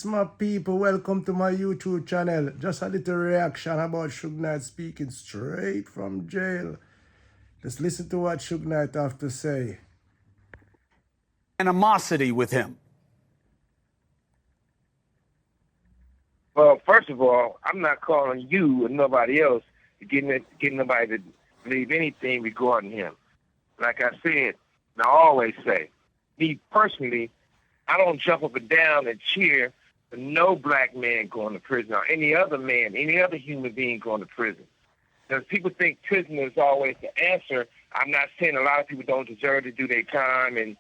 My people, welcome to my YouTube channel. Just a little reaction about Suge Knight speaking straight from jail. Just listen to what Suge Knight have to say. Animosity with him. Well, first of all, I'm not calling you or nobody else to get nobody to believe anything regarding him. Like I said, and I always say, me personally, I don't jump up and down and cheer for no black man going to prison or any other man, any other human being going to prison. Because people think prison is always the answer. I'm not saying a lot of people don't deserve to do their time and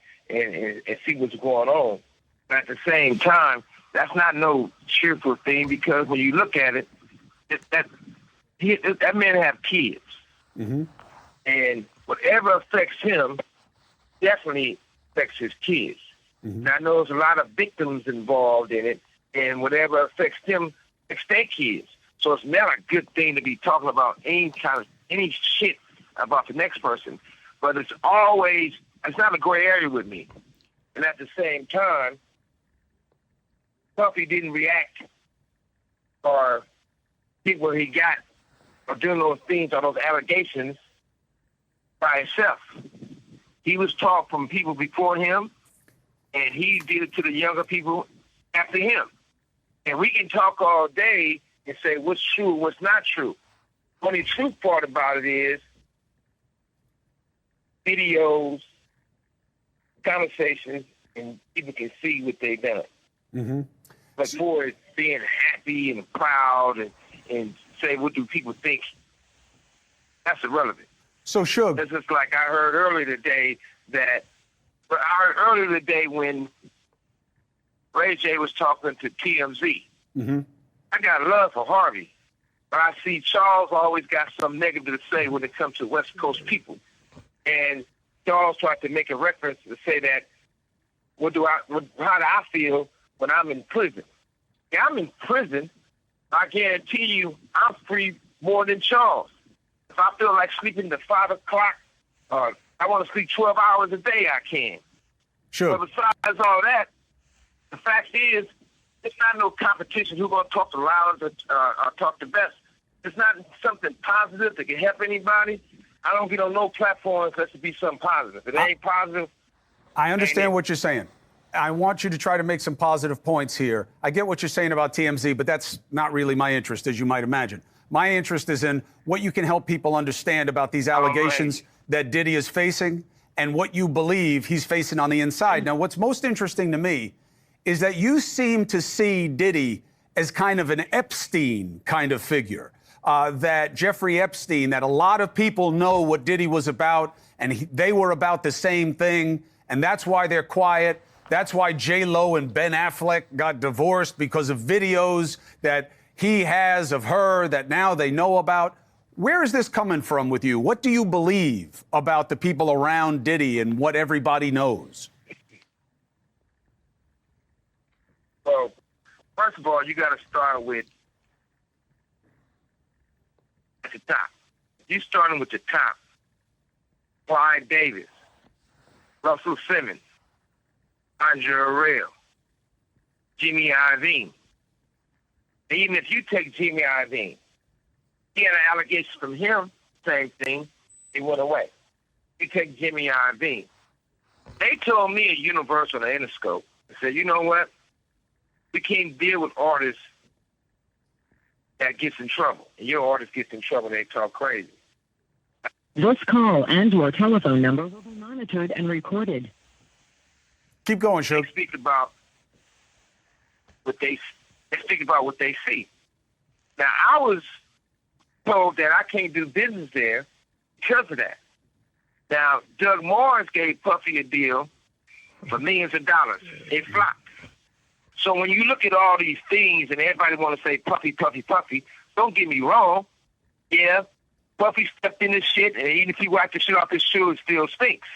see what's going on. But at the same time, that's not no cheerful thing, because when you look at it, that man have kids. Mm-hmm. And whatever affects him definitely affects his kids. Mm-hmm. And I know there's a lot of victims involved in it, and whatever affects them affects their kids. So it's not a good thing to be talking about any shit about the next person. But it's not a gray area with me. And at the same time, Puffy didn't react or get where he got or doing those things or those allegations by himself. He was taught from people before him, and he did it to the younger people after him. And we can talk all day and say what's true and what's not true. Only true part about it is videos, conversations, and people can see what they've done. Mm-hmm. But for it being happy and proud and say, what do people think? That's irrelevant. So, Suge. It's just like I heard earlier today when Ray J was talking to TMZ. Mm-hmm. I got love for Harvey, but I see Charles always got something negative to say when it comes to West Coast people. And Charles tried to make a reference to say that, how do I feel when I'm in prison? Yeah, I'm in prison. I guarantee you I'm free more than Charles. If I feel like sleeping to 5 o'clock, or I want to sleep 12 hours a day, I can. Sure. But besides all that, the fact is, it's not no competition who's going to talk the loudest or talk the best. It's not something positive that can help anybody. I don't get on no platform unless it be something positive. If it ain't positive, I understand what you're saying. I want you to try to make some positive points here. I get what you're saying about TMZ, but that's not really my interest, as you might imagine. My interest is in what you can help people understand about these allegations that Diddy is facing and what you believe he's facing on the inside. Now, what's most interesting to me is that you seem to see Diddy as kind of an Epstein kind of figure. That Jeffrey Epstein, that a lot of people know what Diddy was about, and they were about the same thing, and that's why they're quiet. That's why J-Lo and Ben Affleck got divorced, because of videos that he has of her that now they know about. Where is this coming from with you? What do you believe about the people around Diddy and what everybody knows? well, first of all, you got to start with at the top. You starting with the top. Clyde Davis, Russell Simmons, Andre Arell, Jimmy Iovine. Even if you take Jimmy Iovine, he had an allegation from him, same thing, it went away. You take Jimmy Iovine. They told me at Universal and Interscope, they said, you know what? We can't deal with artists that gets in trouble. And your artist gets in trouble, they talk crazy. This call and your telephone number will be monitored and recorded. Keep going, They Suge. speak about what they see. Now, I was told that I can't do business there because of that. Now, Doug Morris gave Puffy a deal for millions of dollars. It flopped. So when you look at all these things and everybody want to say Puffy, Puffy, Puffy, don't get me wrong. Yeah, Puffy stepped in this shit, and even if you wipe the shit off his shoe, it still stinks.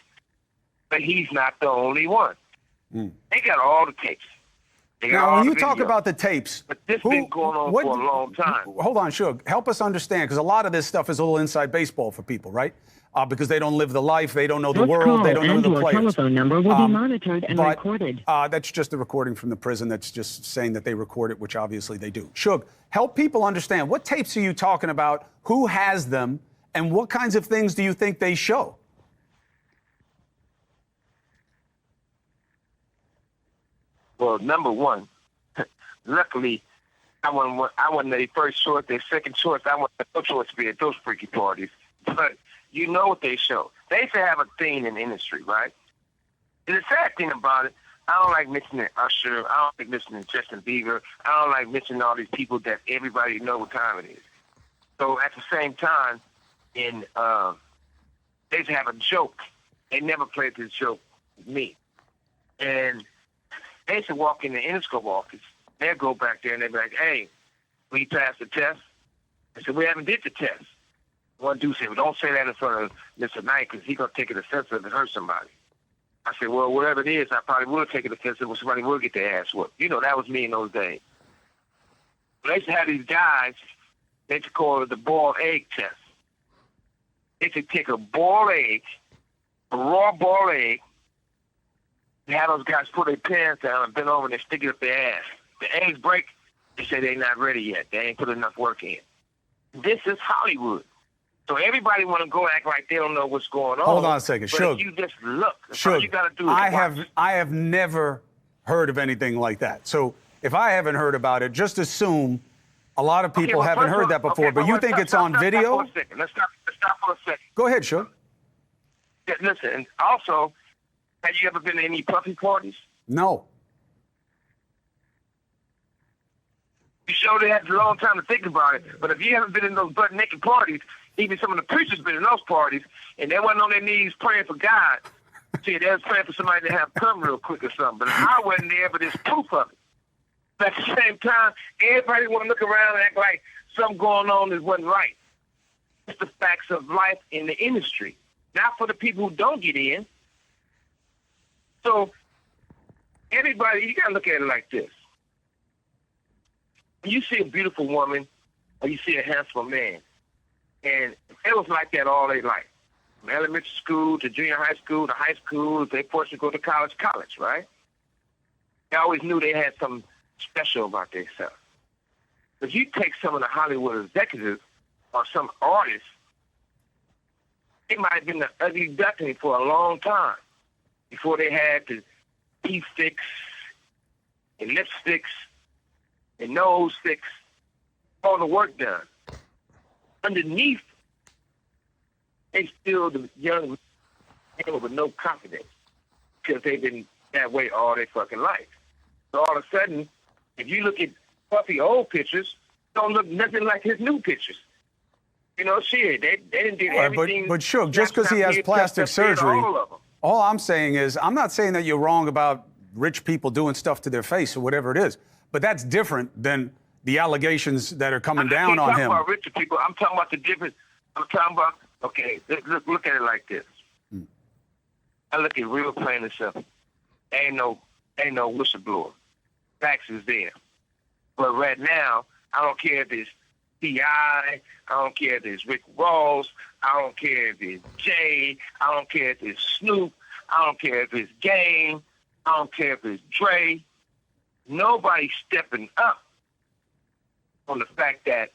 But he's not the only one. They got all the tapes. Now, when you talk about the tapes, but this been going on for a long time. Hold on, Suge. Help us understand, because a lot of this stuff is a little inside baseball for people, right? because they don't live the life, they don't know the This world, call they don't know and the your players. telephone number will be monitored and But recorded. that's just a recording from the prison that's just saying that they record it, which obviously they do. Suge, help people understand, what tapes are you talking about, who has them, and what kinds of things do you think they show? Well, number one, luckily, I wasn't their first choice. Their second choice, I wasn't no choice to be at those freaky parties. But you know what they show. They used to have a thing in the industry, right? And the sad thing about it, I don't like mentioning Usher. I don't like mentioning Justin Bieber. I don't like mentioning all these people that everybody know what time it is. So at the same time, they used to have a joke. They never played this joke with me. And they used to walk in the Interscope office. They'd go back there and they'd be like, hey, we passed the test. I said, we haven't did the test. One dude said, well, don't say that in front of Mr. Knight because he's going to take it offensive and hurt somebody. I said, well, whatever it is, I probably would take it offensive when somebody would get their ass whooped. You know, that was me in those days. But they used to have these guys, they used to call it the boiled egg test. They used to take a boiled egg, a raw boiled egg, and have those guys put their pants down and bend over and they stick it up their ass. The eggs break, they say they're not ready yet. They ain't put enough work in. This is Hollywood. So everybody want to go act like they don't know what's going on. Hold on a second, but Suge. if you just look. That's Suge, all you got to do is I have never heard of anything like that. So if I haven't heard about it, just assume a lot of people haven't heard that before. But you think it's on video? Let's stop for a second. Go ahead, Suge. Yeah, listen, and also, have you ever been to any puffy parties? No. You sure they had a long time to think about it, but if you haven't been in those butt-naked parties, even some of the preachers been in those parties, and they wasn't on their knees praying for God. See, they was praying for somebody to have come real quick or something, but I wasn't there, but there's proof of it. But at the same time, everybody want to look around and act like something going on that wasn't right. It's the facts of life in the industry, not for the people who don't get in. So, everybody, you got to look at it like this. You see a beautiful woman or you see a handsome man, and it was like that all their life. From elementary school to junior high school to high school, if they forced to go to college, right? They always knew they had something special about themselves. If you take some of the Hollywood executives or some artists, they might have been the ugly duckling for a long time before they had the teeth sticks and lipsticks and nose sticks, all the work done. Underneath, they still the young men with no confidence because they've been that way all their fucking life. So all of a sudden, if you look at Puffy old pictures, don't look nothing like his new pictures. You know, shit, they didn't do everything. But Suge, just because he has plastic surgery, all I'm saying is, I'm not saying that you're wrong about rich people doing stuff to their face or whatever it is. But that's different than the allegations that are coming down on him. I'm talking about richer people. I'm talking about the difference. I'm talking about, okay, look at it like this. I look at real plain and simple. Ain't no whistleblower. Facts is there. But right now, I don't care if it's T.I., I don't care if it's Rick Ross, I don't care if it's Jay, I don't care if it's Snoop, I don't care if it's Game, I don't care if it's Dre. Nobody's stepping up on the fact that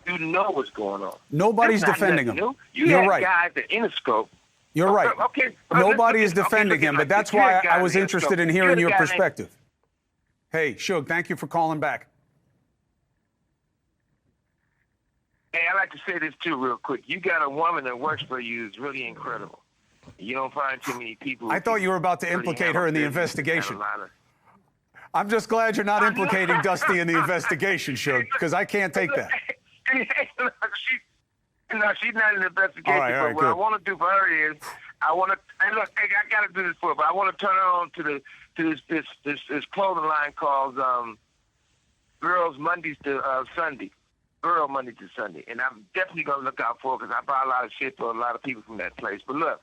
you know what's going on. Nobody's defending him. You're right. Guys at Interscope. You're right. Okay. Nobody is defending him, but that's why I was interested in hearing your perspective. Hey, Suge, thank you for calling back. Hey, I'd like to say this too real quick. You got a woman that works for you is really incredible. You don't find too many people. I thought you were about to implicate her in the investigation. I'm just glad you're not implicating Dusty in the investigation, Suge, because I can't take that. She's not in the investigation. All right, but what good. I want to do for her is, I want to. Hey, look, I got to do this for her, but I want to turn her on to this clothing line called Girls Mondays to Sunday. Girl Monday to Sunday, and I'm definitely gonna look out for her because I buy a lot of shit for a lot of people from that place. But look.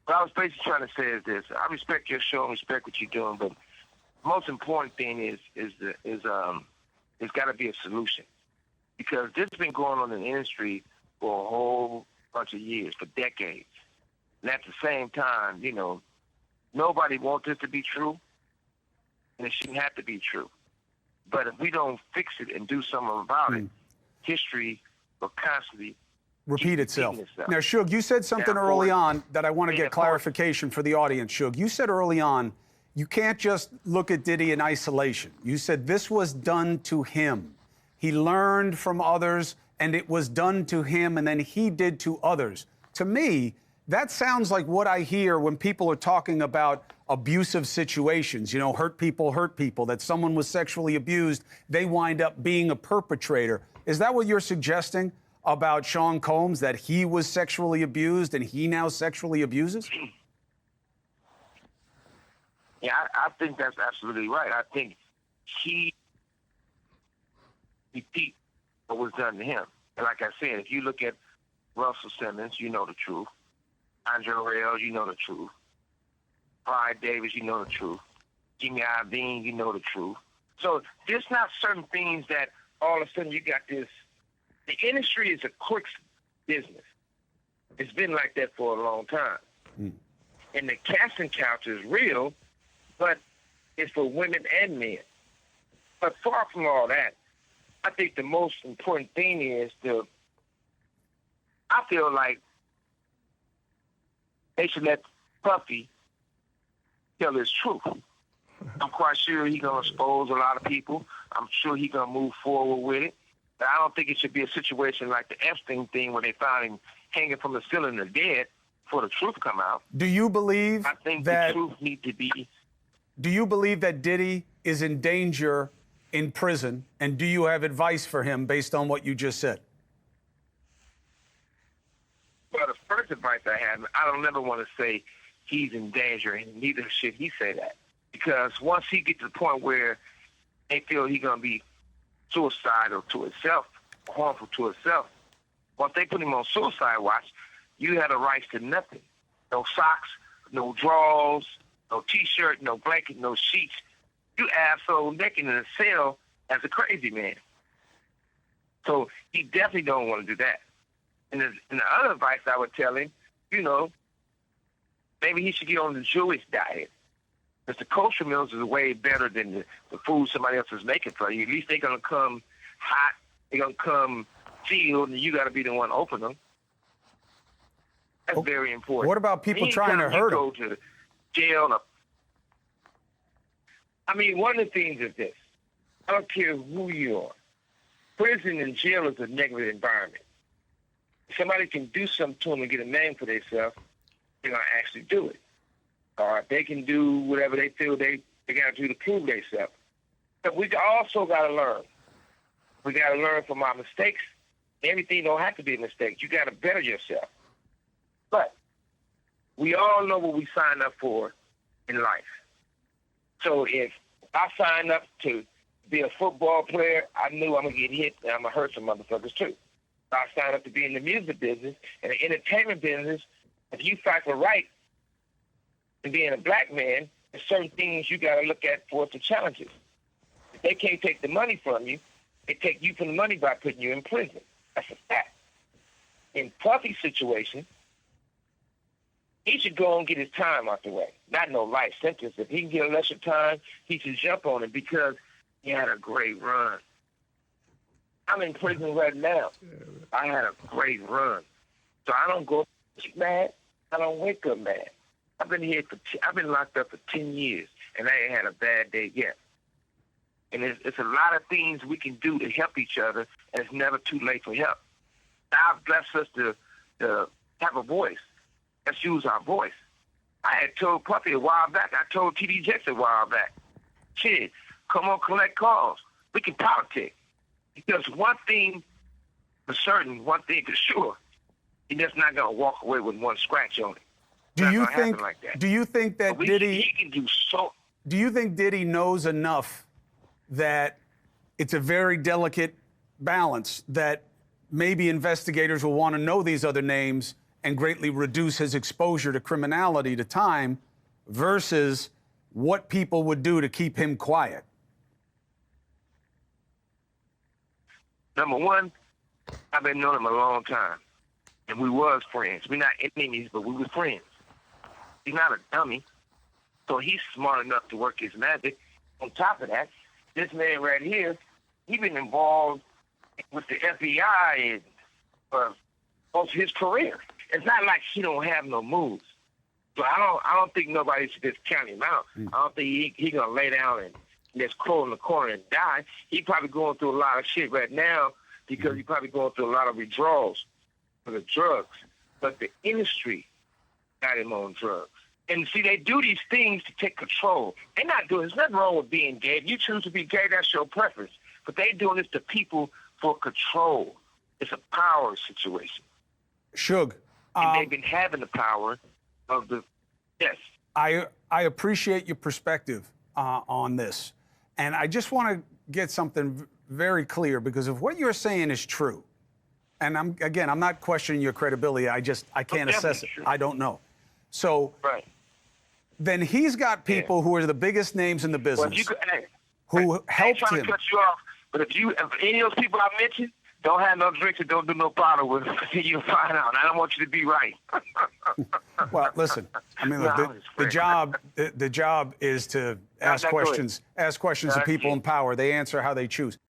What I was basically trying to say is this: I respect your show and respect what you're doing, but the most important thing is it's got to be a solution, because this has been going on in the industry for a whole bunch of years, for decades. And at the same time, you know, nobody wants this to be true, and it shouldn't have to be true. But if we don't fix it and do something about it, history will constantly repeat keep itself. repeating itself. Now, Suge, you said something Now, early for- on that I want to Yeah, get for- clarification for the audience, Suge. You said early on, you can't just look at Diddy in isolation. You said this was done to him. He learned from others, and it was done to him, and then he did to others. To me, that sounds like what I hear when people are talking about abusive situations, you know, hurt people, that someone was sexually abused, they wind up being a perpetrator. Is that what you're suggesting about Sean Combs, that he was sexually abused and he now sexually abuses? Yeah, I think that's absolutely right. I think he repeat what was done to him. And like I said, if you look at Russell Simmons, you know the truth. Andre Rail, you know the truth. Clyde Davis, you know the truth. Jimmy Iovine, you know the truth. So there's not certain things that all of a sudden you got this. The industry is a quick business. It's been like that for a long time. And the casting couch is real, but it's for women and men. But far from all that, I think the most important thing is I feel like they should let Puffy tell his truth. I'm quite sure he's going to expose a lot of people. I'm sure he's going to move forward with it. But I don't think it should be a situation like the Epstein thing where they found him hanging from the ceiling or dead before the truth come out. Do you believe I think that the truth needs to be. Do you believe that Diddy is in danger in prison, and do you have advice for him based on what you just said? Well, the first advice I have, I don't never want to say he's in danger, and neither should he say that. Because once he gets to the point where they feel he's going to be suicidal to himself, harmful to himself, once they put him on suicide watch, you have the rights to nothing. No socks, no drawers, no T-shirt, no blanket, no sheets. You asshole naked in a cell as a crazy man. So he definitely don't want to do that. And the other advice I would tell him, you know, maybe he should get on the Jewish diet. Because the kosher meals is way better than the food somebody else is making for you. At least they're going to come hot. They're going to come sealed, and you got to be the one to open them. That's very important. What about people trying to Anytime hurt you him? go to jail. I mean, one of the things is this. I don't care who you are. Prison and jail is a negative environment. If somebody can do something to them and get a name for themselves, they're going to actually do it. Or they can do whatever they feel they got to do to prove themselves. But we also got to learn. We got to learn from our mistakes. Everything don't have to be a mistake. You got to better yourself. But we all know what we sign up for in life. So if I sign up to be a football player, I knew I'm going to get hit and I'm going to hurt some motherfuckers too. If I signed up to be in the music business and the entertainment business, if you fight for right and being a black man, there's certain things you got to look at for the challenges. If they can't take the money from you, they take you from the money by putting you in prison. That's a fact. In Puffy's situation, he should go and get his time out the way. Not no life sentence. If he can get a lesser time, he should jump on it because he had a great run. I'm in prison right now. I had a great run. So I don't go mad. I don't wake up mad. I've been locked up for 10 years, and I ain't had a bad day yet. And it's a lot of things we can do to help each other, and it's never too late for help. God bless us to have a voice. Let's use our voice. I had told Puffy a while back. I told T.D. Jackson a while back. Shit, come on, collect calls. We can politic. Because one thing for certain, one thing for sure, he's just not going to walk away with one scratch on it. Do you think? Like that. Do you think that Diddy? He can do so. Do you think Diddy knows enough that it's a very delicate balance that maybe investigators will want to know these other names and greatly reduce his exposure to criminality to time versus what people would do to keep him quiet? Number one, I've been knowing him a long time. and we was friends. We're not enemies, but we were friends. He's not a dummy, so he's smart enough to work his magic. On top of that, this man right here, he been involved with the FBI and most of his career. It's not like he don't have no moves. So I don't think nobody should just count him out. I don't think he gonna lay down and just crawl in the corner and die. He probably going through a lot of shit right now because he probably going through a lot of withdrawals for the drugs. But the industry got him on drugs. And see, they do these things to take control. They're not doing. There's nothing wrong with being gay. If you choose to be gay, that's your preference. But they doing this to people for control. It's a power situation. Suge. And they've been having the power of the, yes. I appreciate your perspective on this. And I just want to get something very clear, because if what you're saying is true, and I'm not questioning your credibility, I can't assess it. True. I don't know. So Right. then he's got people who are the biggest names in the business Well, you could, who I ain't helped trying him. to cut you off, but if any of those people I mentioned don't have no drinks and don't do no bottle with them, you'll find out. I don't want you to be right. Well, listen. I mean, look, the job is to ask go ahead. questions of people in power. They answer how they choose.